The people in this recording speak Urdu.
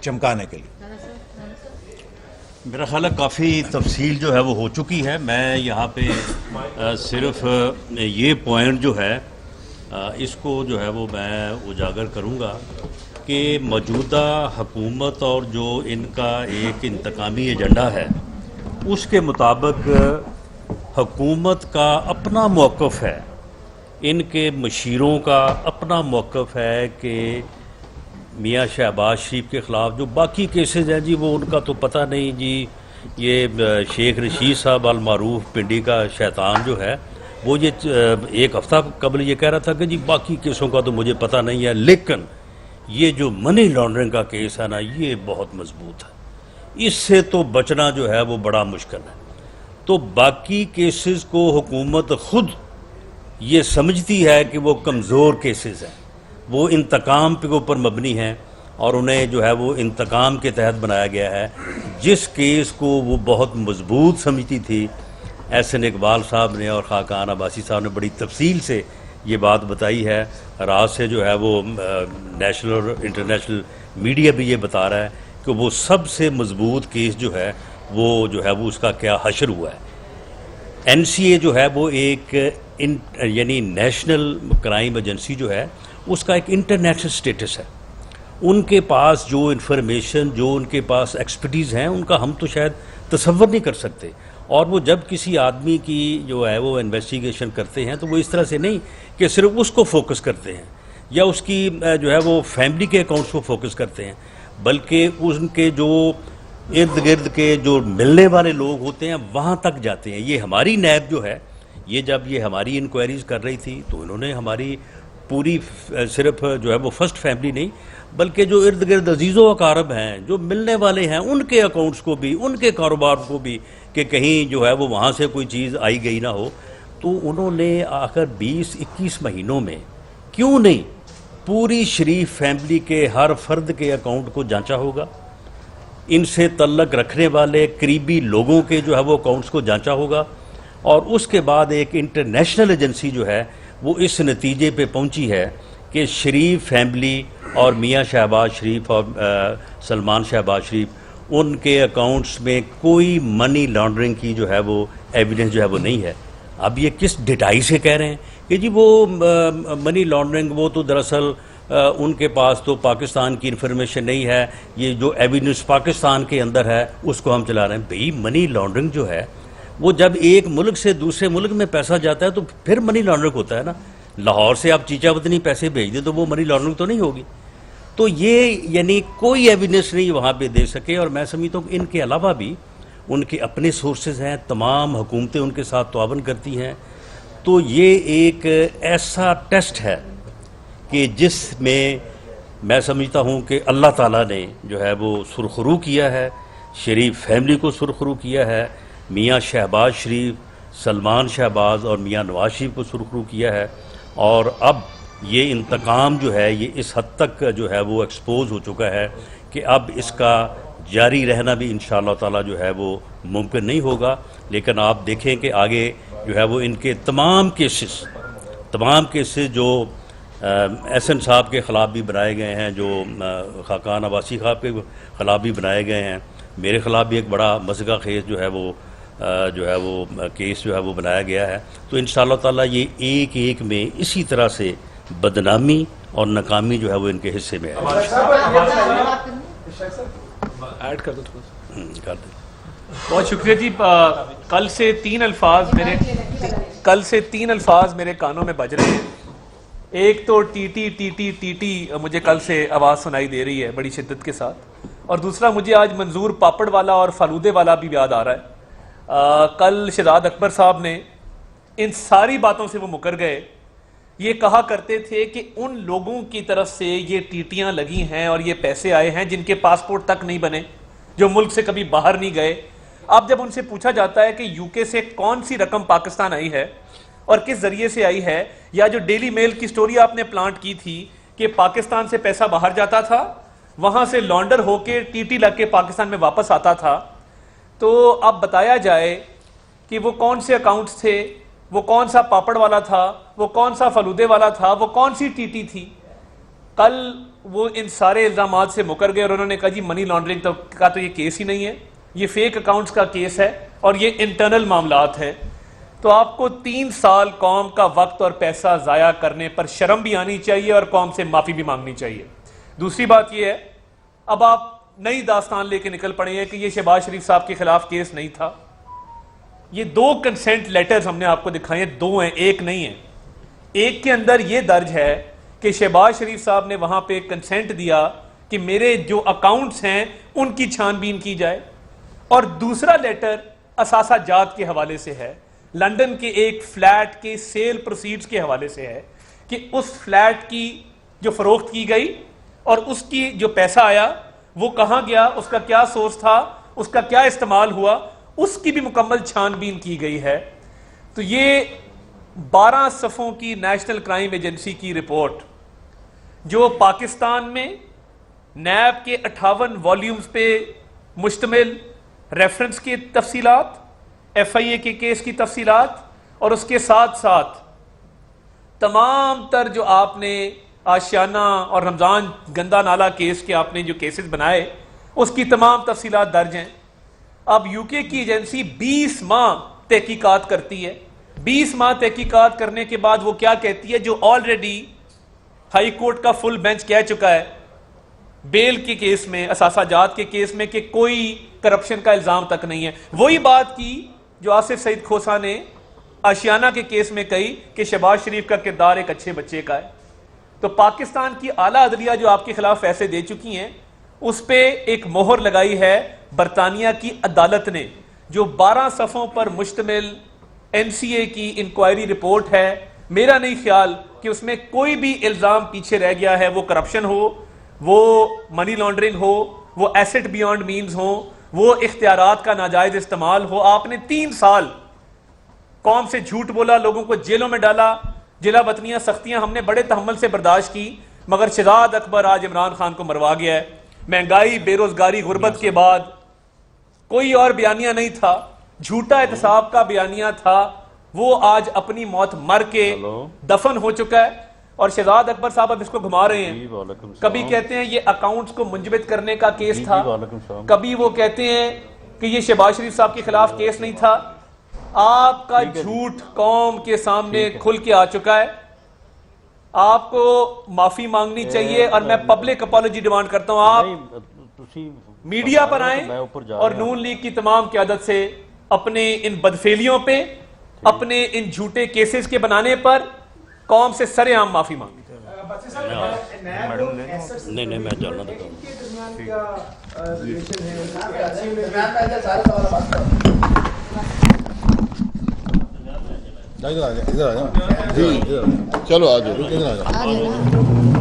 چمکانے کے لیے؟ میرا خیال ہے کافی تفصیل جو ہے وہ ہو چکی ہے. میں یہاں پہ صرف یہ پوائنٹ جو ہے اس کو جو ہے وہ میں اجاگر کروں گا کہ موجودہ حکومت اور جو ان کا ایک انتقامی ایجنڈا ہے اس کے مطابق حکومت کا اپنا موقف ہے، ان کے مشیروں کا اپنا موقف ہے کہ میاں شہباز شریف کے خلاف جو باقی کیسز ہیں جی وہ ان کا تو پتہ نہیں جی. یہ شیخ رشید صاحب المعروف پنڈی کا شیطان جو ہے وہ یہ ایک ہفتہ قبل یہ کہہ رہا تھا کہ جی باقی کیسوں کا تو مجھے پتہ نہیں ہے، لیکن یہ جو منی لانڈرنگ کا کیس ہے نا یہ بہت مضبوط ہے، اس سے تو بچنا جو ہے وہ بڑا مشکل ہے. تو باقی کیسز کو حکومت خود یہ سمجھتی ہے کہ وہ کمزور کیسز ہیں، وہ انتقام کے اوپر مبنی ہیں اور انہیں جو ہے وہ انتقام کے تحت بنایا گیا ہے. جس کیس کو وہ بہت مضبوط سمجھتی تھی، احسن اقبال صاحب نے اور خاقان عباسی صاحب نے بڑی تفصیل سے یہ بات بتائی ہے. رات سے جو ہے وہ نیشنل اور انٹرنیشنل میڈیا بھی یہ بتا رہا ہے کہ وہ سب سے مضبوط کیس جو ہے وہ اس کا کیا حشر ہوا ہے. این سی اے جو ہے وہ ایک یعنی نیشنل کرائم ایجنسی جو ہے اس کا ایک انٹرنیشنل سٹیٹس ہے. ان کے پاس جو انفارمیشن، جو ان کے پاس ایکسپرٹیز ہیں ان کا ہم تو شاید تصور نہیں کر سکتے. اور وہ جب کسی آدمی کی جو ہے وہ انویسٹیگیشن کرتے ہیں تو وہ اس طرح سے نہیں کہ صرف اس کو فوکس کرتے ہیں یا اس کی جو ہے وہ فیملی کے اکاؤنٹس کو فوکس کرتے ہیں، بلکہ ان کے جو ارد گرد کے جو ملنے والے لوگ ہوتے ہیں وہاں تک جاتے ہیں. یہ ہماری نیب جو ہے یہ جب یہ ہماری انکوائریز کر رہی تھی تو انہوں نے ہماری پوری صرف جو ہے وہ فرسٹ فیملی نہیں بلکہ جو ارد گرد عزیز و اقارب ہیں، جو ملنے والے ہیں، ان کے اکاؤنٹس کو بھی، ان کے کاروبار کو بھی کہ کہیں جو ہے وہ وہاں سے کوئی چیز آئی گئی نہ ہو. تو انہوں نے آخر 20-21 مہینوں میں کیوں نہیں پوری شریف فیملی کے ہر فرد کے اکاؤنٹ کو جانچا ہوگا، ان سے تعلق رکھنے والے قریبی لوگوں کے جو ہے وہ اکاؤنٹس کو جانچا ہوگا، اور اس کے بعد ایک انٹرنیشنل ایجنسی جو ہے وہ اس نتیجے پہ پہنچی ہے کہ شریف فیملی اور میاں شہباز شریف اور سلمان شہباز شریف ان کے اکاؤنٹس میں کوئی منی لانڈرنگ کی جو ہے وہ ایویڈنس جو ہے وہ نہیں ہے. اب یہ کس ڈٹائی سے کہہ رہے ہیں کہ جی وہ منی لانڈرنگ وہ تو دراصل ان کے پاس تو پاکستان کی انفارمیشن نہیں ہے، یہ جو ایویڈنس پاکستان کے اندر ہے اس کو ہم چلا رہے ہیں. بھئی منی لانڈرنگ جو ہے وہ جب ایک ملک سے دوسرے ملک میں پیسہ جاتا ہے تو پھر منی لانڈرنگ ہوتا ہے نا. لاہور سے آپ چیچا وطنی پیسے بھیج دیں تو وہ منی لانڈرنگ تو نہیں ہوگی. تو یہ یعنی کوئی ایویڈنس نہیں وہاں پہ دے سکے. اور میں سمجھتا ہوں کہ ان کے علاوہ بھی ان کے اپنے سورسز ہیں، تمام حکومتیں ان کے ساتھ تعاون کرتی ہیں. تو یہ ایک ایسا ٹیسٹ ہے کہ جس میں سمجھتا ہوں کہ اللہ تعالیٰ نے جو ہے وہ سرخرو کیا ہے، شریف فیملی کو سرخرو کیا ہے، میاں شہباز شریف، سلمان شہباز اور میاں نواز شریف کو سرخرو کیا ہے. اور اب یہ انتقام جو ہے یہ اس حد تک جو ہے وہ ایکسپوز ہو چکا ہے کہ اب اس کا جاری رہنا بھی انشاءاللہ تعالیٰ جو ہے وہ ممکن نہیں ہوگا. لیکن آپ دیکھیں کہ آگے جو ہے وہ ان کے تمام کیسز جو احسن صاحب کے خلاف بھی بنائے گئے ہیں، جو خاقان عباسی صاحب کے خلاف بھی بنائے گئے ہیں، میرے خلاف بھی ایک بڑا مذاق خیز جو ہے وہ کیس جو ہے وہ بنایا گیا ہے. تو انشاءاللہ تعالیٰ یہ ایک ایک میں اسی طرح سے بدنامی اور ناکامی جو ہے وہ ان کے حصے میں ہے. ایڈ کر دو تھوڑا. بہت شکریہ جی. کل سے تین الفاظ میرے کانوں میں بج رہے ہیں. ایک تو T T T T T T مجھے کل سے آواز سنائی دے رہی ہے بڑی شدت کے ساتھ، اور دوسرا مجھے آج منظور پاپڑ والا اور فالودے والا بھی یاد آ رہا ہے. کل شہزاد اکبر صاحب نے ان ساری باتوں سے وہ مکر گئے. یہ کہا کرتے تھے کہ ان لوگوں کی طرف سے یہ ٹیٹیاں لگی ہیں اور یہ پیسے آئے ہیں جن کے پاسپورٹ تک نہیں بنے، جو ملک سے کبھی باہر نہیں گئے. اب جب ان سے پوچھا جاتا ہے کہ یو کے سے کون سی رقم پاکستان آئی ہے اور کس ذریعے سے آئی ہے، یا جو ڈیلی میل کی سٹوری آپ نے پلانٹ کی تھی کہ پاکستان سے پیسہ باہر جاتا تھا، وہاں سے لانڈر ہو کے ٹی ٹی لگ کے پاکستان میں واپس آتا تھا، تو اب بتایا جائے کہ وہ کون سے اکاؤنٹس تھے، وہ کون سا پاپڑ والا تھا، وہ کون سا فلودے والا تھا، وہ کون سی ٹی ٹی تھی. کل وہ ان سارے الزامات سے مکر گئے اور انہوں نے کہا جی منی لانڈرنگ کا تو یہ کیس ہی نہیں ہے, یہ فیک اکاؤنٹس کا کیس ہے اور یہ انٹرنل معاملات ہیں. تو آپ کو 3 سال قوم کا وقت اور پیسہ ضائع کرنے پر شرم بھی آنی چاہیے اور قوم سے معافی بھی مانگنی چاہیے. دوسری بات یہ ہے, اب آپ نئی داستان لے کے نکل پڑے ہیں کہ یہ شہباز شریف صاحب کے خلاف کیس نہیں تھا. یہ 2 کنسنٹ لیٹرز ہم نے آپ کو دکھائے ہیں, 2 ہیں, ایک نہیں ہے. ایک کے اندر یہ درج ہے کہ شہباز شریف صاحب نے وہاں پہ کنسنٹ دیا کہ میرے جو اکاؤنٹس ہیں ان کی چھان بین کی جائے, اور دوسرا لیٹر اثاثہ جات کے حوالے سے ہے, لندن کے ایک فلیٹ کے سیل پروسیڈز کے حوالے سے ہے کہ اس فلیٹ کی جو فروخت کی گئی اور اس کی جو پیسہ آیا وہ کہاں گیا, اس کا کیا سورس تھا, اس کا کیا استعمال ہوا, اس کی بھی مکمل چھان بین کی گئی ہے. تو یہ 12 صفحوں کی نیشنل کرائم ایجنسی کی رپورٹ جو پاکستان میں نیب کے 58 والیومز پہ مشتمل ریفرنس کی تفصیلات, ایف آئی اے کے کیس کی تفصیلات, اور اس کے ساتھ ساتھ تمام تر جو آپ نے آشیانہ اور رمضان گندا نالا کیس کے آپ نے جو کیسز بنائے اس کی تمام تفصیلات درج ہیں. اب یو کے کی ایجنسی 20 ماہ تحقیقات کرتی ہے. 20 ماہ تحقیقات کرنے کے بعد وہ کیا کہتی ہے, جو آلریڈی ہائی کورٹ کا فل بینچ کہہ چکا ہے بیل کے کیس میں, اثاثہ جات کے کیس میں, کہ کوئی کرپشن کا الزام تک نہیں ہے. وہی بات کی جو آصف سعید کھوسہ نے آشیانہ کے کیس میں کہی کہ شہباز شریف کا کردار ایک اچھے بچے کا ہے. تو پاکستان کی اعلیٰ عدلیہ جو آپ کے خلاف فیصلے دے چکی ہیں اس پہ ایک مہر لگائی ہے برطانیہ کی عدالت نے, جو 12 صفحوں پر مشتمل این سی اے کی انکوائری رپورٹ ہے. میرا نہیں خیال کہ اس میں کوئی بھی الزام پیچھے رہ گیا ہے, وہ کرپشن ہو, وہ منی لانڈرنگ ہو, وہ ایسٹ بیونڈ مینز ہو, وہ اختیارات کا ناجائز استعمال ہو. آپ نے 3 سال قوم سے جھوٹ بولا, لوگوں کو جیلوں میں ڈالا, جلا وطنیاں سختیاں ہم نے بڑے تحمل سے برداشت کی, مگر شہزاد اکبر آج عمران خان کو مروا گیا ہے. مہنگائی, بے روزگاری, غربت کے بعد کوئی اور بیانیہ نہیں تھا, جھوٹا احتساب کا بیانیہ تھا, وہ آج اپنی موت مر کے دفن ہو چکا ہے. اور شہزاد اکبر صاحب اب اس کو گھما رہے ہیں, کبھی کہتے ہیں یہ اکاؤنٹس کو منجمد کرنے کا کیس تھا, کبھی وہ کہتے ہیں کہ یہ شہباز شریف صاحب کے خلاف کیس نہیں تھا. آپ کا جھوٹ قوم کے سامنے کھل کے آ چکا ہے, آپ کو معافی مانگنی چاہیے, اور میں پبلک اپالوجی ڈیمانڈ کرتا ہوں. آپ میڈیا پر آئیں اور نون لیگ کی تمام قیادت سے اپنے ان بدفعلیوں پہ, اپنے ان جھوٹے کیسز کے بنانے پر قوم سے سرے عام معافی مانگی. نہیں میں جاننا ادھر آ جاؤ, چلو آ جاؤ.